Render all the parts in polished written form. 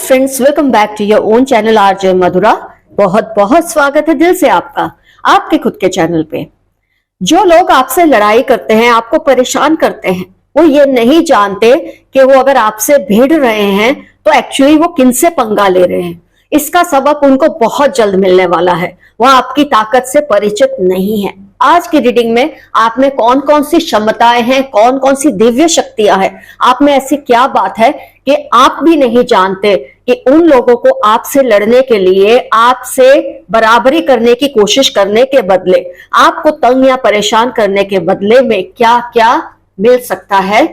Friends, welcome back to your own channel RJ Madhura. बहुत बहुत स्वागत है दिल से आपका आपके खुद के चैनल पे। जो लोग आपसे लड़ाई करते हैं, आपको परेशान करते हैं, वो ये नहीं जानते कि वो अगर आपसे भिड़ रहे हैं तो एक्चुअली वो किनसे पंगा ले रहे हैं। इसका सबक उनको बहुत जल्द मिलने वाला है। वह आपकी ताकत से परिचित नहीं है। आज की रीडिंग में आप में कौन कौन सी क्षमताएं हैं, कौन कौन सी दिव्य शक्तियां हैं, आप में ऐसी क्या बात है कि आप भी नहीं जानते कि उन लोगों को आपसे लड़ने के लिए, आपसे बराबरी करने की कोशिश करने के बदले, आपको तंग या परेशान करने के बदले में क्या क्या मिल सकता है।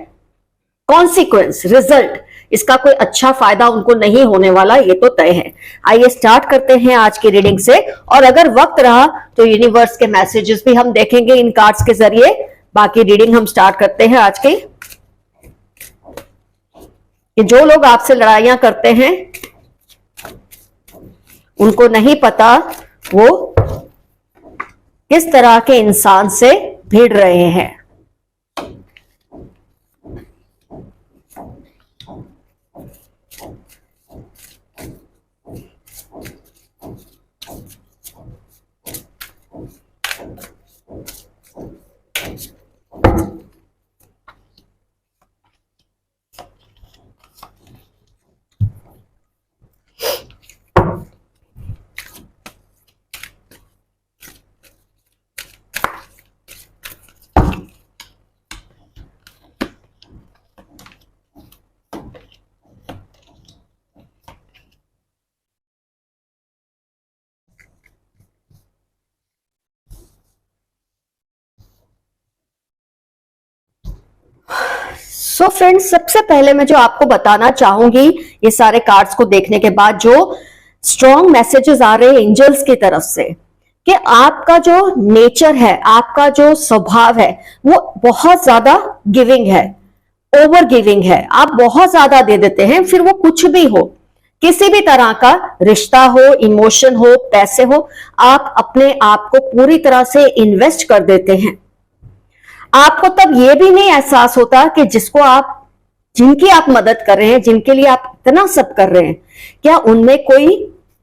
कॉन्सिक्वेंस, रिजल्ट, इसका कोई अच्छा फायदा उनको नहीं होने वाला, ये तो तय है। आइए स्टार्ट करते हैं आज की रीडिंग से। और अगर वक्त रहा तो यूनिवर्स के मैसेजेस भी हम देखेंगे इन कार्ड्स के जरिए। बाकी रीडिंग हम स्टार्ट करते हैं आज की। कि जो लोग आपसे लड़ाइयां करते हैं उनको नहीं पता वो किस तरह के इंसान से भिड़ रहे हैं। सो फ्रेंड्स, सबसे पहले मैं जो आपको बताना चाहूंगी ये सारे कार्ड्स को देखने के बाद, जो स्ट्रॉन्ग मैसेजेस आ रहे हैं एंजल्स की तरफ से, कि आपका जो नेचर है, आपका जो स्वभाव है, वो बहुत ज्यादा गिविंग है, ओवर गिविंग है। आप बहुत ज्यादा दे देते हैं, फिर वो कुछ भी हो, किसी भी तरह का रिश्ता हो, इमोशन हो, पैसे हो, आप अपने आप को पूरी तरह से इन्वेस्ट कर देते हैं। आपको तब यह भी नहीं एहसास होता कि जिनकी आप मदद कर रहे हैं, जिनके लिए आप इतना सब कर रहे हैं, क्या उनमें कोई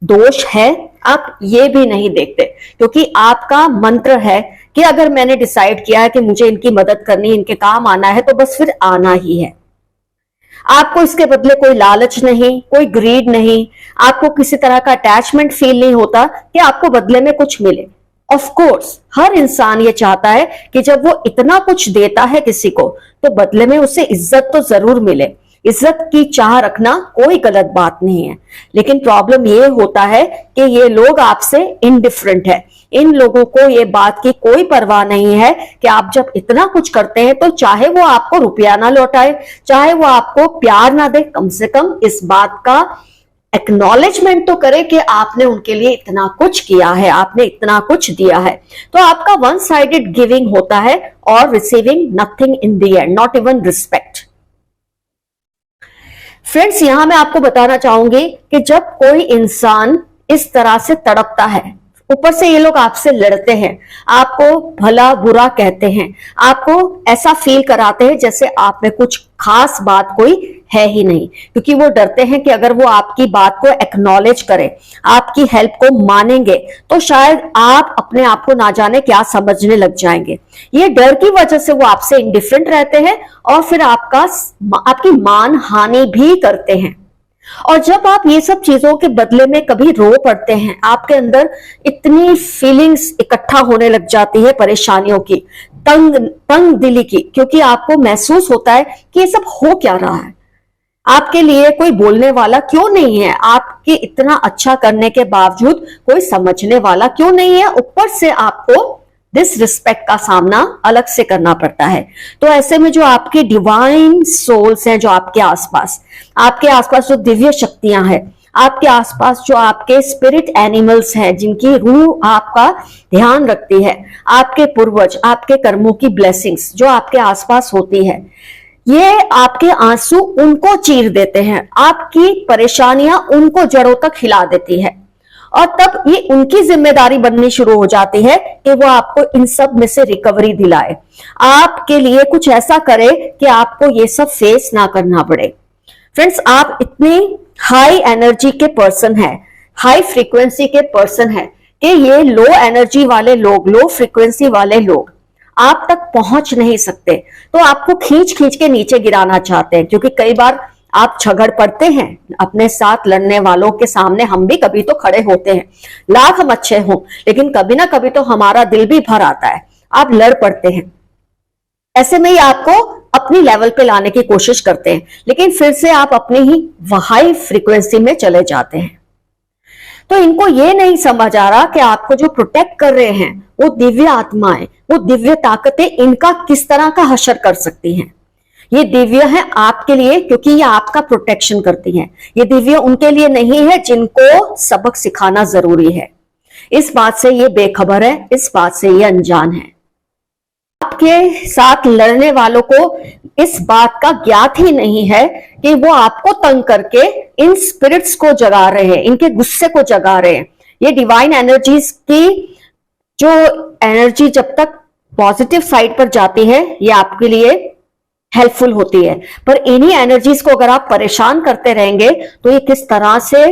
दोष है। आप ये भी नहीं देखते, क्योंकि आपका मंत्र है कि अगर मैंने डिसाइड किया है कि मुझे इनकी मदद करनी, इनके काम आना है, तो बस फिर आना ही है। आपको इसके बदले कोई लालच नहीं, कोई ग्रीड नहीं, आपको किसी तरह का अटैचमेंट फील नहीं होता कि आपको बदले में कुछ मिले। ऑफ कोर्स हर इंसान ये चाहता है कि जब वो इतना कुछ देता है किसी को, तो बदले में उसे इज्जत तो जरूर मिले। इज्जत की चाह रखना कोई गलत बात नहीं है, लेकिन प्रॉब्लम ये होता है कि ये लोग आपसे इनडिफरेंट है। इन लोगों को ये बात की कोई परवाह नहीं है कि आप जब इतना कुछ करते हैं तो चाहे वो आपको रुपया ना लौटाए, चाहे वो आपको प्यार ना दे, कम से कम इस बात का एक्नॉलेजमेंट तो करे कि आपने उनके लिए इतना कुछ किया है, आपने इतना कुछ दिया है। तो आपका वन साइडेड गिविंग होता है और receiving nothing in the end, not even respect. Friends, यहां मैं आपको बताना चाहूंगी कि जब कोई इंसान इस तरह से तड़पता है, ऊपर से ये लोग आपसे लड़ते हैं, आपको भला बुरा कहते हैं, आपको ऐसा फील कराते हैं जैसे आप में कुछ खास बात कोई है ही नहीं, क्योंकि वो डरते हैं कि अगर वो आपकी बात को एक्नॉलेज करें, आपकी हेल्प को मानेंगे, तो शायद आप अपने आप को ना जाने क्या समझने लग जाएंगे। ये डर की वजह से वो आपसे इंडिफरेंट रहते हैं और फिर आपकी मान हानि भी करते हैं। और जब आप ये सब चीजों के बदले में कभी रो पड़ते हैं, आपके अंदर इतनी फीलिंग्स इकट्ठा होने लग जाती है, परेशानियों की, तंग दिली की, क्योंकि आपको महसूस होता है कि ये सब हो क्या रहा है, आपके लिए कोई बोलने वाला क्यों नहीं है, आपके इतना अच्छा करने के बावजूद कोई समझने वाला क्यों नहीं है, ऊपर से आपको डिसरिस्पेक्ट का सामना अलग से करना पड़ता है। तो ऐसे में जो आपके डिवाइन सोल्स हैं, जो आपके आसपास जो दिव्य शक्तियां हैं, आपके आसपास जो आपके स्पिरिट एनिमल्स हैं, जिनकी रूह आपका ध्यान रखती है, आपके पूर्वज, आपके कर्मों की ब्लेसिंग्स जो आपके आसपास होती है, ये आपके आंसू उनको चीर देते हैं, आपकी परेशानियां उनको जड़ों तक हिला देती है। और तब ये उनकी जिम्मेदारी बननी शुरू हो जाती है कि वो आपको इन सब में से रिकवरी दिलाए, आपके लिए कुछ ऐसा करे कि आपको ये सब फेस ना करना पड़े। फ्रेंड्स, आप इतनी हाई एनर्जी के पर्सन है, हाई फ्रीक्वेंसी के पर्सन है, कि ये लो एनर्जी वाले लोग, लो फ्रीक्वेंसी वाले लोग आप तक पहुंच नहीं सकते, तो आपको खींच खींच के नीचे गिराना चाहते हैं। क्योंकि कई बार आप झगड़ पड़ते हैं अपने साथ लड़ने वालों के सामने, हम भी कभी तो खड़े होते हैं, लाख हम अच्छे हों, लेकिन कभी ना कभी तो हमारा दिल भी भर आता है, आप लड़ पड़ते हैं। ऐसे में ही आपको अपनी लेवल पे लाने की कोशिश करते हैं, लेकिन फिर से आप अपनी ही हाई फ्रीक्वेंसी में चले जाते हैं। तो इनको ये नहीं समझ आ रहा कि आपको जो प्रोटेक्ट कर रहे हैं वो दिव्य आत्माएं, वो दिव्य ताकतें, इनका किस तरह का हशर कर सकती हैं। ये दिव्य है आपके लिए, क्योंकि ये आपका प्रोटेक्शन करती हैं। ये दिव्य उनके लिए नहीं है जिनको सबक सिखाना जरूरी है। इस बात से ये बेखबर है, इस बात से ये अनजान है। आपके साथ लड़ने वालों को इस बात का ज्ञात ही नहीं है कि वो आपको तंग करके इन स्पिरिट्स को जगा रहे हैं, इनके गुस्से को जगा रहे हैं। ये डिवाइन एनर्जीज की जो एनर्जी जब तक पॉजिटिव साइड पर जाती है, ये आपके लिए हेल्पफुल होती है, पर इन्हीं एनर्जीज को अगर आप परेशान करते रहेंगे तो ये किस तरह से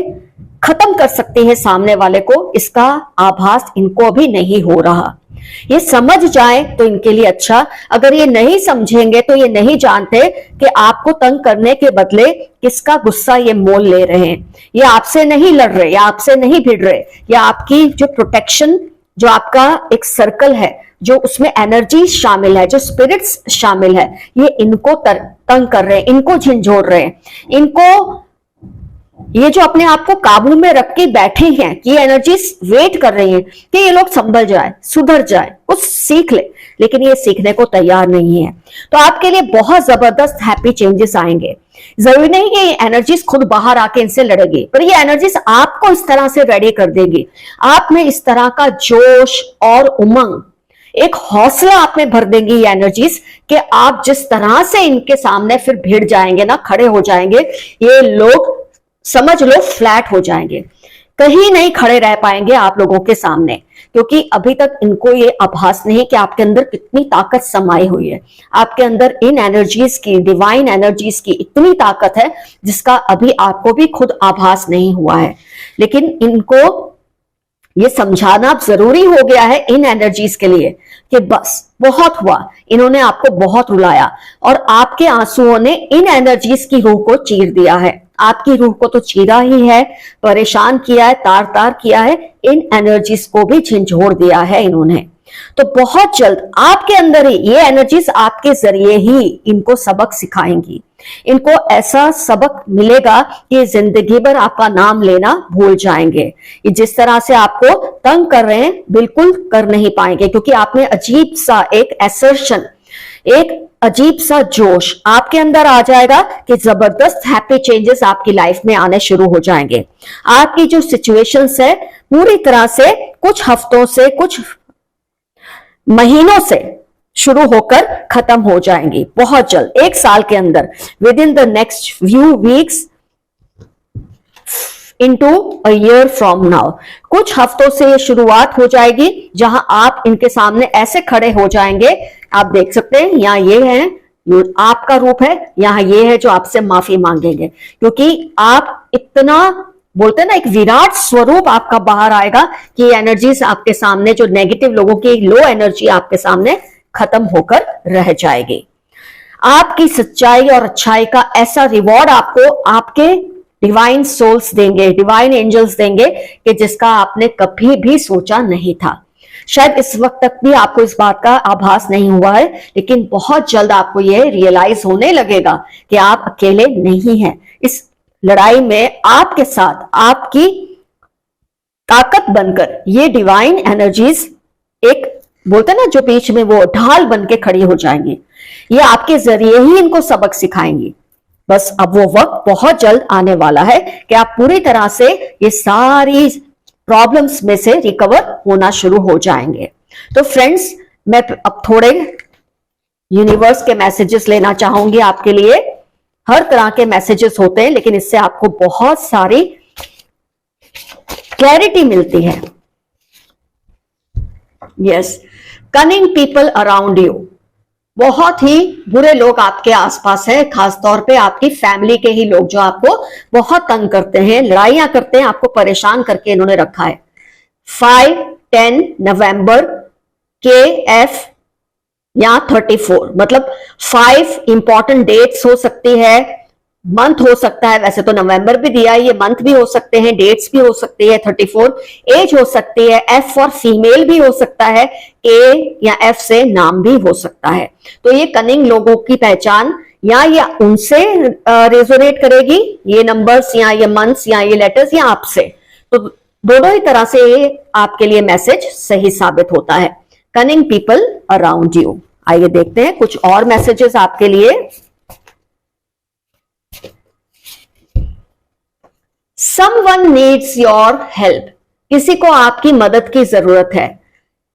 खत्म कर सकती है सामने वाले को, इसका आभास इनको भी नहीं हो रहा। ये समझ जाए तो इनके लिए अच्छा, अगर ये नहीं समझेंगे तो ये नहीं जानते कि आपको तंग करने के बदले किसका गुस्सा ये मोल ले रहे हैं। ये आपसे नहीं लड़ रहे, या आपसे नहीं भिड़ रहे, या आपकी जो प्रोटेक्शन, जो आपका एक सर्कल है, जो उसमें एनर्जी शामिल है, जो स्पिरिट्स शामिल है, ये इनको तंग कर रहे हैं, इनको झिंझोड़ रहे हैं, इनको ये जो अपने आप को काबू में रख के बैठे हैं कि ये एनर्जी वेट कर रही हैं कि ये लोग संभल जाए, सुधर जाए, कुछ सीख ले, लेकिन ये सीखने को तैयार नहीं है। तो आपके लिए बहुत जबरदस्त हैप्पी चेंजेस आएंगे। जरूरी नहीं कि ये एनर्जीज खुद बाहर आके इनसे लड़ेगी, पर ये एनर्जीज आपको इस तरह से रेडी कर देगी, आप में इस तरह का जोश और उमंग, एक हौसला आप में भर देंगी ये एनर्जीज, कि आप जिस तरह से इनके सामने फिर भिड़ जाएंगे ना, खड़े हो जाएंगे, ये लोग समझ लो फ्लैट हो जाएंगे, कहीं नहीं खड़े रह पाएंगे आप लोगों के सामने। क्योंकि अभी तक इनको ये आभास नहीं कि आपके अंदर कितनी ताकत समाई हुई है, आपके अंदर इन एनर्जीज की, डिवाइन एनर्जीज की इतनी ताकत है जिसका अभी आपको भी खुद आभास नहीं हुआ है। लेकिन इनको ये समझाना जरूरी हो गया है इन एनर्जीज के लिए कि बस बहुत हुआ, इन्होंने आपको बहुत रुलाया और आपके आंसुओं ने इन एनर्जीज की रूह को चीर दिया है। आपकी रूह को तो चीरा ही है, परेशान किया है, तार तार किया है, इन एनर्जीज को भी झिंझोड़ दिया है इन्होंने। तो बहुत जल्द आपके अंदर ही ये एनर्जीज आपके जरिए ही इनको सबक सिखाएंगी। इनको ऐसा सबक मिलेगा कि जिंदगी भर आपका नाम लेना भूल जाएंगे। ये जिस तरह से आपको तंग कर रहे हैं बिल्कुल कर नहीं पाएंगे, क्योंकि आपने अजीब सा एक एसर्शन, एक अजीब सा जोश आपके अंदर आ जाएगा कि जबरदस्त हैप्पी चेंजेस आपकी लाइफ में आने शुरू हो जाएंगे। आपकी जो सिचुएशंस है पूरी तरह से कुछ हफ्तों से, कुछ महीनों से शुरू होकर खत्म हो जाएंगी बहुत जल्द, एक साल के अंदर, with in the next few weeks into a year from now. कुछ हफ्तों से ये शुरुआत हो जाएगी जहां आप इनके सामने ऐसे खड़े हो जाएंगे, आप देख सकते हैं यहाँ ये है, आपका रूप है, यहाँ ये है जो आपसे माफी मांगेंगे, क्योंकि आप इतना बोलते हैं ना, एक विराट स्वरूप आपका बाहर आएगा कि एनर्जीज आपके सामने, जो नेगेटिव लोगों की लो एनर्जी आपके सामने खत्म होकर रह जाएगी। आपकी सच्चाई और अच्छाई का ऐसा रिवॉर्ड आपको आपके डिवाइन सोल्स देंगे, डिवाइन एंजल्स देंगे कि जिसका आपने कभी भी सोचा नहीं था। शायद इस वक्त तक भी आपको इस बात का आभास नहीं हुआ है, लेकिन बहुत जल्द आपको यह रियलाइज होने लगेगा कि आप अकेले नहीं हैं। इस लड़ाई में आपके साथ आपकी ताकत बनकर ये डिवाइन एनर्जीज, एक बोलते हैं ना जो बीच में वो ढाल बन के खड़ी हो जाएंगी, ये आपके जरिए ही इनको सबक सिखाएंगी। बस अब वो वक्त बहुत जल्द आने वाला है कि आप पूरी तरह से ये सारी प्रॉब्लम्स में से रिकवर होना शुरू हो जाएंगे। तो फ्रेंड्स, मैं अब थोड़े यूनिवर्स के मैसेजेस लेना चाहूंगी आपके लिए। हर तरह के मैसेजेस होते हैं, लेकिन इससे आपको बहुत सारी क्लैरिटी मिलती है। Yes, cunning people around you, बहुत ही बुरे लोग आपके आसपास हैं, खासतौर पे आपकी फैमिली के ही लोग जो आपको बहुत तंग करते हैं, लड़ाइयां करते हैं, आपको परेशान करके इन्होंने रखा है। 5-10 नवंबर, KF या 34, मतलब 5 इंपॉर्टेंट डेट्स हो सकती है, मंथ हो सकता है, वैसे तो नवंबर भी दिया है, ये मंथ भी हो सकते हैं, डेट्स भी हो सकती है। 34 एज हो सकती है, F फॉर फीमेल भी हो सकता है, A या F से नाम भी हो सकता है। तो ये कनिंग लोगों की पहचान या ये उनसे रेजोनेट करेगी, ये नंबर्स या ये मंथ्स या ये लेटर्स, या आपसे। तो दोनों ही तरह से ये आपके लिए मैसेज सही साबित होता है। Cunning people around you. आइए देखते हैं कुछ और मैसेजेस आपके लिए। Someone needs your help, किसी को आपकी मदद की जरूरत है।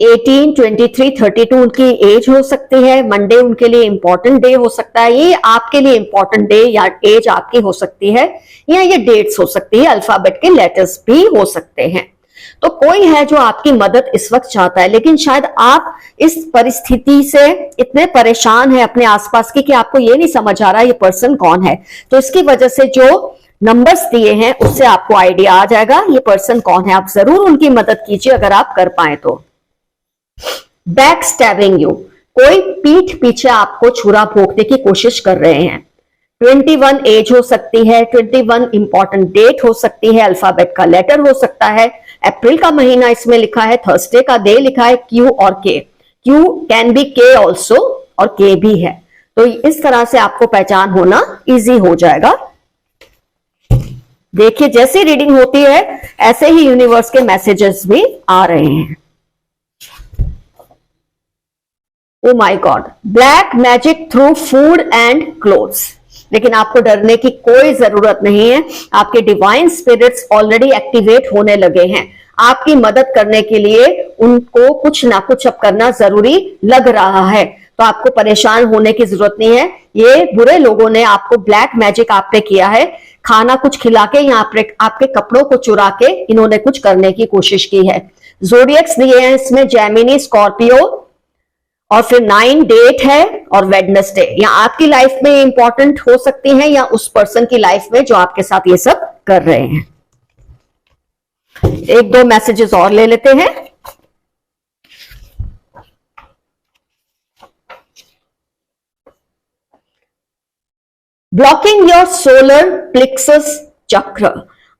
18, 23, 32 उनकी एज हो सकती है। मंडे उनके लिए इंपॉर्टेंट डे हो सकता है, ये आपके लिए इंपॉर्टेंट डे या एज आपकी हो सकती है, या ये डेट्स हो सकती है, अल्फाबेट के लेटर्स भी हो सकते हैं। तो कोई है जो आपकी मदद इस वक्त चाहता है, लेकिन शायद आप इस परिस्थिति से इतने परेशान हैं अपने आसपास की कि आपको ये नहीं समझ आ रहा ये पर्सन कौन है। तो इसकी वजह से जो नंबर्स दिए हैं उससे आपको आइडिया आ जाएगा ये पर्सन कौन है। आप जरूर उनकी मदद कीजिए अगर आप कर पाए तो। बैक स्टैबिंग यू, कोई पीठ पीछे आपको छुरा भोंकने की कोशिश कर रहे हैं। 21 एज हो सकती है, 21 इंपॉर्टेंट डेट हो सकती है, अल्फाबेट का लेटर हो सकता है, अप्रैल का महीना इसमें लिखा है, थर्सडे का डे लिखा है, Q और K। Q can be K also और K भी है। तो इस तरह से आपको पहचान होना इजी हो जाएगा। देखिए जैसी रीडिंग होती है ऐसे ही यूनिवर्स के मैसेजेस भी आ रहे हैं। Oh my God, black magic through food and clothes. लेकिन आपको डरने की कोई जरूरत नहीं है, आपके डिवाइन स्पिरिट्स ऑलरेडी एक्टिवेट होने लगे हैं। आपकी मदद करने के लिए उनको कुछ ना कुछ अब करना जरूरी लग रहा है, तो आपको परेशान होने की जरूरत नहीं है। ये बुरे लोगों ने आपको ब्लैक मैजिक आप पे किया है, खाना कुछ खिला के या आपके कपड़ों को चुरा के इन्होंने कुछ करने की कोशिश की है। ज़ोडिएक्स दिए हैं इसमें, जेमिनी, स्कॉर्पियो, और फिर 9 डेट है और वेडनेसडे। या आपकी लाइफ में इंपॉर्टेंट हो सकती है या उस पर्सन की लाइफ में जो आपके साथ ये सब कर रहे हैं। एक दो मैसेजेस और ले लेते हैं। ब्लॉकिंग योर सोलर प्लेक्सस चक्र,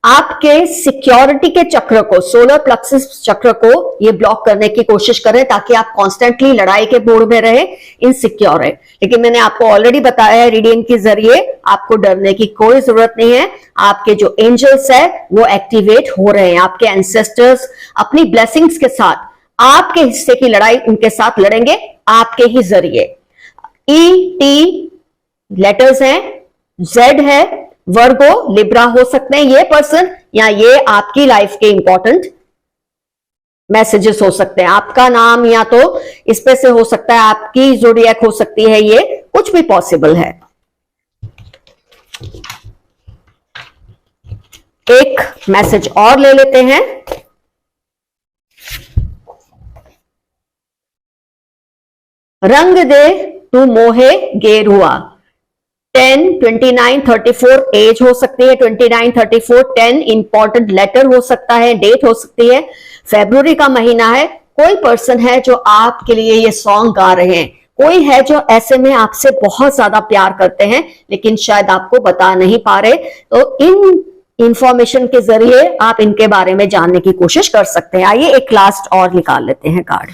आपके सिक्योरिटी के चक्र को, सोलर प्लेक्सस चक्र को ये ब्लॉक करने की कोशिश करें ताकि आप कॉन्स्टेंटली लड़ाई के मोड में रहे, इनसिक्योर है। लेकिन मैंने आपको ऑलरेडी बताया है रीडिंग के जरिए आपको डरने की कोई जरूरत नहीं है। आपके जो एंजल्स है वो एक्टिवेट हो रहे हैं, आपके एंसेस्टर्स अपनी ब्लेसिंग्स के साथ आपके हिस्से की लड़ाई उनके साथ लड़ेंगे आपके ही जरिए। ET लेटर्स हैं, Z है, वर्गो, लिब्रा हो सकते हैं ये पर्सन, या ये आपकी लाइफ के इंपॉर्टेंट मैसेजेस हो सकते हैं। आपका नाम या तो इस पे से हो सकता है, आपकी ज़ोडिएक हो सकती है, ये कुछ भी पॉसिबल है। एक मैसेज और ले लेते हैं। रंग दे तू मोहे गेरुआ, 10, 29, 34 एज हो सकती है, 29, 34, 10 इंपॉर्टेंट लेटर हो सकता है, डेट हो सकती है, फरवरी का महीना है। कोई पर्सन है जो आपके लिए ये सॉन्ग गा रहे हैं, कोई है जो ऐसे में आपसे बहुत ज्यादा प्यार करते हैं लेकिन शायद आपको बता नहीं पा रहे। तो इन इंफॉर्मेशन के जरिए आप इनके बारे में जानने की कोशिश कर सकते हैं। आइए एक लास्ट और निकाल लेते हैं card.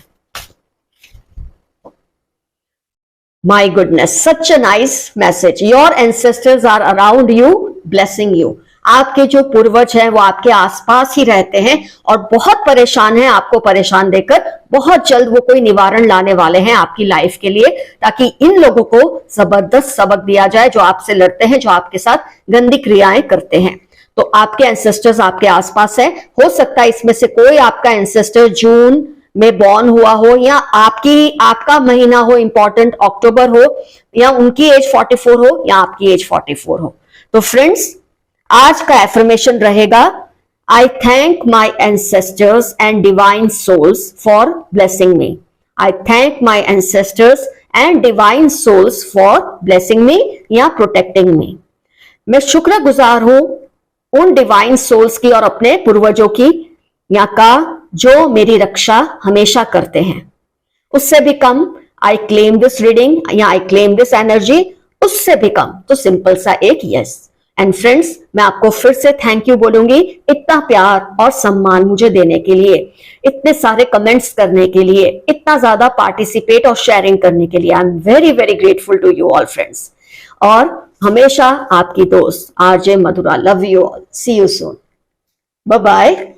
My goodness, such a nice message. Your ancestors are around you, blessing you. आपके जो पूर्वज हैं वो आपके आसपास ही रहते हैं और बहुत परेशान हैं आपको परेशान देकर। बहुत जल्द वो कोई निवारण लाने वाले हैं आपकी लाइफ के लिए, ताकि इन लोगों को जबरदस्त सबक दिया जाए जो आपसे लड़ते हैं, जो आपके साथ गंदी क्रियाएं करते हैं। तो आपके एंसेस्टर्स आपके आसपास है। हो सकता है इसमें से कोई आपका एंसेस्टर जून में बॉर्न हुआ हो, या आपका महीना हो इंपॉर्टेंट अक्टूबर हो, या उनकी एज 44 हो या आपकी एज 44 हो। तो फ्रेंड्स आज का एफर्मेशन रहेगा, I thank my ancestors and divine souls for blessing me. I thank my ancestors and divine souls for blessing me या प्रोटेक्टिंग मी। मैं शुक्रगुजार हूं उन डिवाइन सोल्स की और अपने पूर्वजों की या का जो मेरी रक्षा हमेशा करते हैं। उससे भी कम आई क्लेम दिस रीडिंग या आई क्लेम दिस एनर्जी, उससे भी कम तो सिंपल सा एक यस। एंड फ्रेंड्स, मैं आपको फिर से थैंक यू बोलूंगी इतना प्यार और सम्मान मुझे देने के लिए, इतने सारे कमेंट्स करने के लिए, इतना ज्यादा पार्टिसिपेट और शेयरिंग करने के लिए। I am very very grateful to you all friends. और हमेशा आपकी दोस्त RJ Madhura. Love you all, see you soon, bye bye.